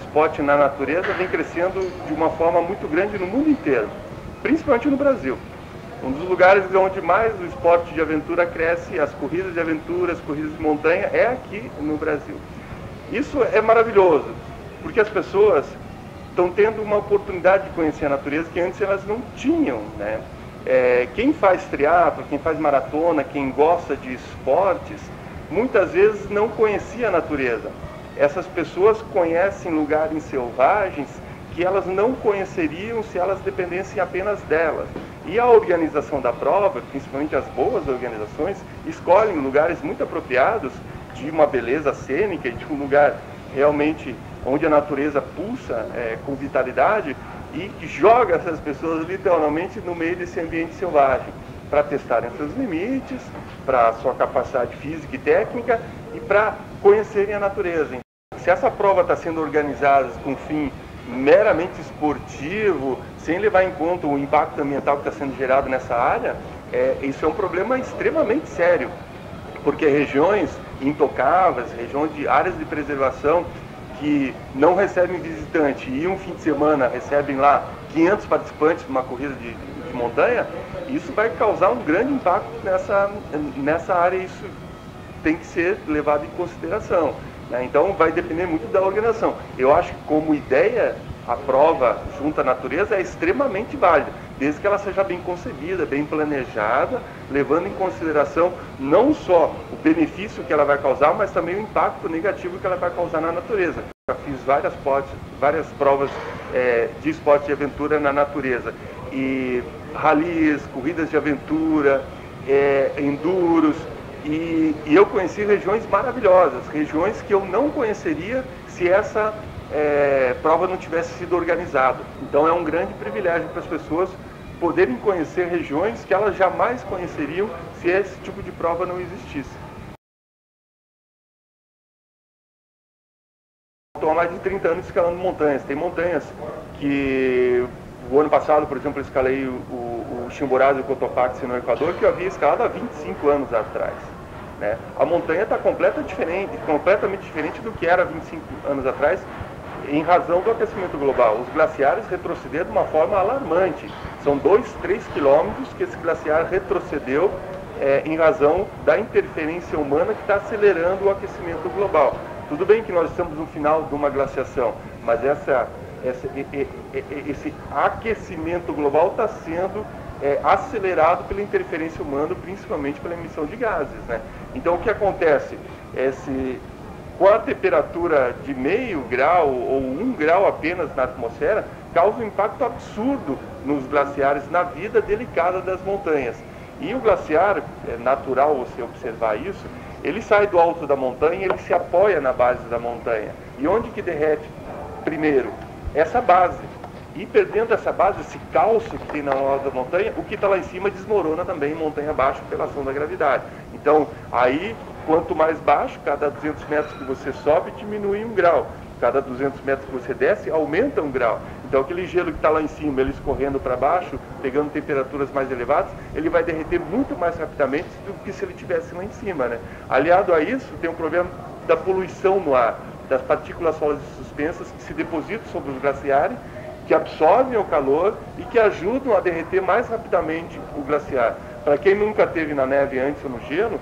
esporte na natureza vem crescendo de uma forma muito grande no mundo inteiro, principalmente no Brasil. Um dos lugares onde mais o esporte de aventura cresce, as corridas de aventura, as corridas de montanha, é aqui no Brasil. Isso é maravilhoso, porque as pessoas estão tendo uma oportunidade de conhecer a natureza que antes elas não tinham, né? Quem faz triatlo, quem faz maratona, quem gosta de esportes, muitas vezes não conhecia a natureza. Essas pessoas conhecem lugares selvagens que elas não conheceriam se elas dependessem apenas delas. E a organização da prova, principalmente as boas organizações, escolhem lugares muito apropriados, de uma beleza cênica, de um lugar realmente onde a natureza pulsa com vitalidade, e que joga essas pessoas literalmente no meio desse ambiente selvagem, para testarem seus limites, para a sua capacidade física e técnica, e para conhecerem a natureza. Se essa prova está sendo organizada com fim meramente esportivo, sem levar em conta o impacto ambiental que está sendo gerado nessa área, isso é um problema extremamente sério, porque regiões intocáveis, regiões de áreas de preservação que não recebem visitante e um fim de semana recebem lá 500 participantes numa corrida de montanha, isso vai causar um grande impacto nessa área, e isso tem que ser levado em consideração, né? Então vai depender muito da organização. Eu acho que como ideia, a prova junto à natureza é extremamente válida, desde que ela seja bem concebida, bem planejada, levando em consideração não só o benefício que ela vai causar, mas também o impacto negativo que ela vai causar na natureza. Já fiz várias provas de esporte de aventura na natureza, e ralis, corridas de aventura, enduros, e eu conheci regiões maravilhosas, regiões que eu não conheceria se essa prova não tivesse sido organizada. Então é um grande privilégio para as pessoas poderem conhecer regiões que elas jamais conheceriam se esse tipo de prova não existisse. Estou há mais de 30 anos escalando montanhas. Tem montanhas que o ano passado, por exemplo, eu escalei o Chimborazo e o Cotopaxi no Equador, que eu havia escalado há 25 anos atrás, né? A montanha está completamente diferente do que era há 25 anos atrás, em razão do aquecimento global. Os glaciares retrocederam de uma forma alarmante. São 2-3 quilômetros que esse glaciar retrocedeu em razão da interferência humana que está acelerando o aquecimento global. Tudo bem que nós estamos no final de uma glaciação, mas esse aquecimento global está sendo acelerado pela interferência humana, principalmente pela emissão de gases, né? Então o que acontece? Com a temperatura de meio grau ou 1 grau apenas na atmosfera, causa um impacto absurdo nos glaciares, na vida delicada das montanhas. E o glaciar, é natural você observar isso, ele sai do alto da montanha, ele se apoia na base da montanha. E onde que derrete primeiro? Essa base. E perdendo essa base, esse cálcio que tem na alta da montanha, o que está lá em cima desmorona também montanha abaixo pela ação da gravidade. Então, aí, quanto mais baixo, cada 200 metros que você sobe, diminui 1 grau. Cada 200 metros que você desce, aumenta 1 grau. Então, aquele gelo que está lá em cima, ele escorrendo para baixo, pegando temperaturas mais elevadas, ele vai derreter muito mais rapidamente do que se ele estivesse lá em cima, né? Aliado a isso, tem um problema da poluição no ar, das partículas sólidas suspensas que se depositam sobre os glaciares, que absorvem o calor e que ajudam a derreter mais rapidamente o glaciar. Para quem nunca esteve na neve antes ou no gelo,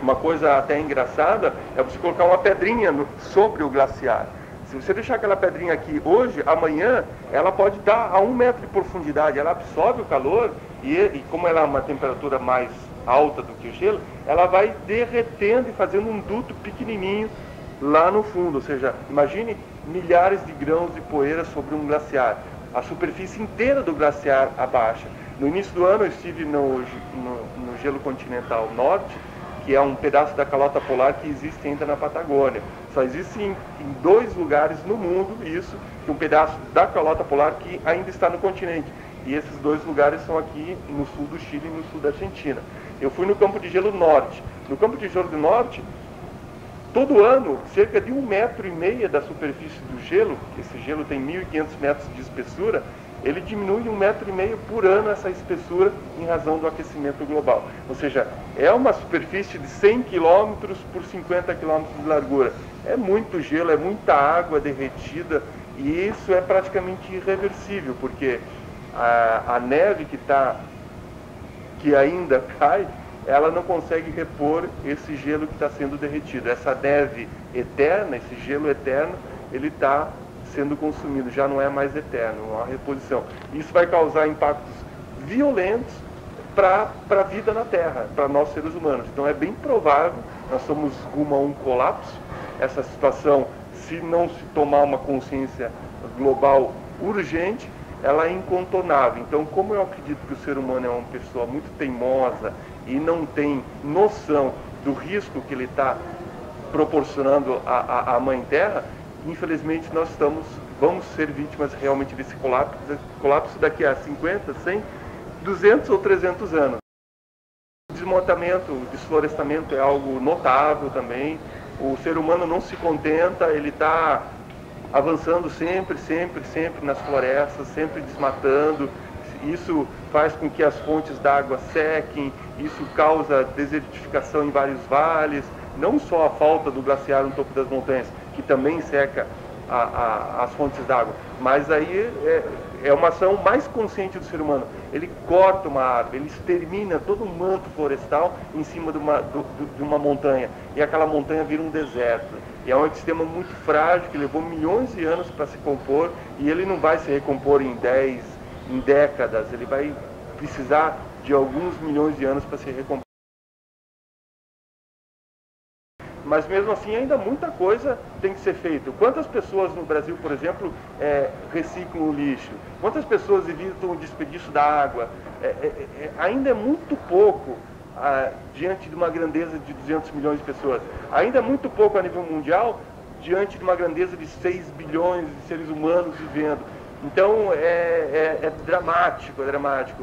uma coisa até engraçada é você colocar uma pedrinha sobre o glaciar. Se você deixar aquela pedrinha aqui hoje, amanhã, ela pode estar a 1 metro de profundidade, ela absorve o calor e como ela é uma temperatura mais alta do que o gelo, ela vai derretendo e fazendo um duto pequenininho lá no fundo. Ou seja, imagine milhares de grãos de poeira sobre um glaciar. A superfície inteira do glaciar abaixa. No início do ano eu estive no gelo continental norte, que é um pedaço da calota polar que existe ainda na Patagônia. Só existe em 2 lugares no mundo isso, que um pedaço da calota polar que ainda está no continente. E esses 2 lugares são aqui no sul do Chile e no sul da Argentina. Eu fui no campo de gelo norte. No campo de gelo do norte, todo ano, cerca de 1,5 metro da superfície do gelo, esse gelo tem 1.500 metros de espessura, ele diminui 1,5 metro por ano essa espessura em razão do aquecimento global. Ou seja, é uma superfície de 100 km por 50 km de largura. É muito gelo, é muita água derretida, e isso é praticamente irreversível, porque a neve que ainda cai, ela não consegue repor esse gelo que está sendo derretido. Essa neve eterna, esse gelo eterno, ele está sendo consumido, já não é mais eterno, não há reposição. Isso vai causar impactos violentos para a vida na Terra, para nós seres humanos. Então é bem provável, nós somos rumo a um colapso. Essa situação, se não se tomar uma consciência global urgente, ela é incontornável. Então, como eu acredito que o ser humano é uma pessoa muito teimosa e não tem noção do risco que ele está proporcionando à Mãe Terra, infelizmente nós vamos ser vítimas realmente desse colapso daqui a 50, 100, 200 ou 300 anos. O desmatamento, o desflorestamento é algo notável também. O ser humano não se contenta, ele está avançando sempre nas florestas, sempre desmatando. Isso faz com que as fontes d'água sequem, isso causa desertificação em vários vales, não só a falta do glaciar no topo das montanhas, que também seca as fontes d'água, mas aí é uma ação mais consciente do ser humano. Ele corta uma árvore, ele extermina todo um manto florestal em cima de uma montanha, e aquela montanha vira um deserto. E é um ecossistema muito frágil, que levou milhões de anos para se compor, e ele não vai se recompor em décadas, ele vai precisar de alguns milhões de anos para se recompor. Mas mesmo assim ainda muita coisa tem que ser feita. Quantas pessoas no Brasil, por exemplo, reciclam o lixo? Quantas pessoas evitam o desperdício da água? Ainda é muito pouco diante de uma grandeza de 200 milhões de pessoas. Ainda é muito pouco a nível mundial diante de uma grandeza de 6 bilhões de seres humanos vivendo. Então é dramático, é dramático.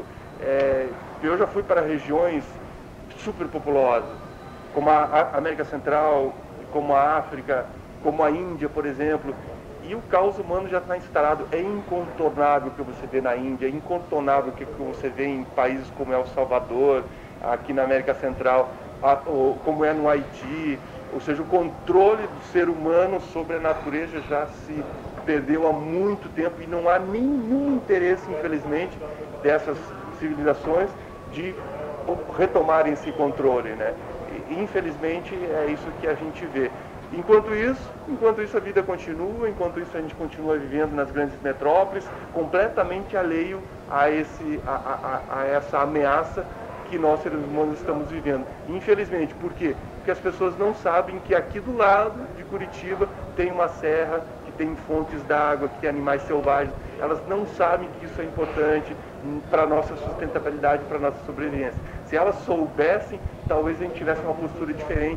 Eu já fui para regiões superpopulosas, como a América Central, como a África, como a Índia, por exemplo, e o caos humano já está instalado. É incontornável o que você vê na Índia, é incontornável o que você vê em países como El Salvador, aqui na América Central, como é no Haiti. Ou seja, o controle do ser humano sobre a natureza já se perdeu há muito tempo, e não há nenhum interesse, infelizmente, dessas civilizações de retomarem esse controle, né? Infelizmente é isso que a gente vê. Enquanto isso a vida continua, enquanto isso a gente continua vivendo nas grandes metrópoles, completamente alheio a essa ameaça que nós seres humanos estamos vivendo. Infelizmente, por quê? Porque as pessoas não sabem que aqui do lado de Curitiba tem uma serra, que tem fontes d'água, que tem animais selvagens. Elas não sabem que isso é importante para a nossa sustentabilidade, para a nossa sobrevivência. Se elas soubessem, talvez a gente tivesse uma postura diferente.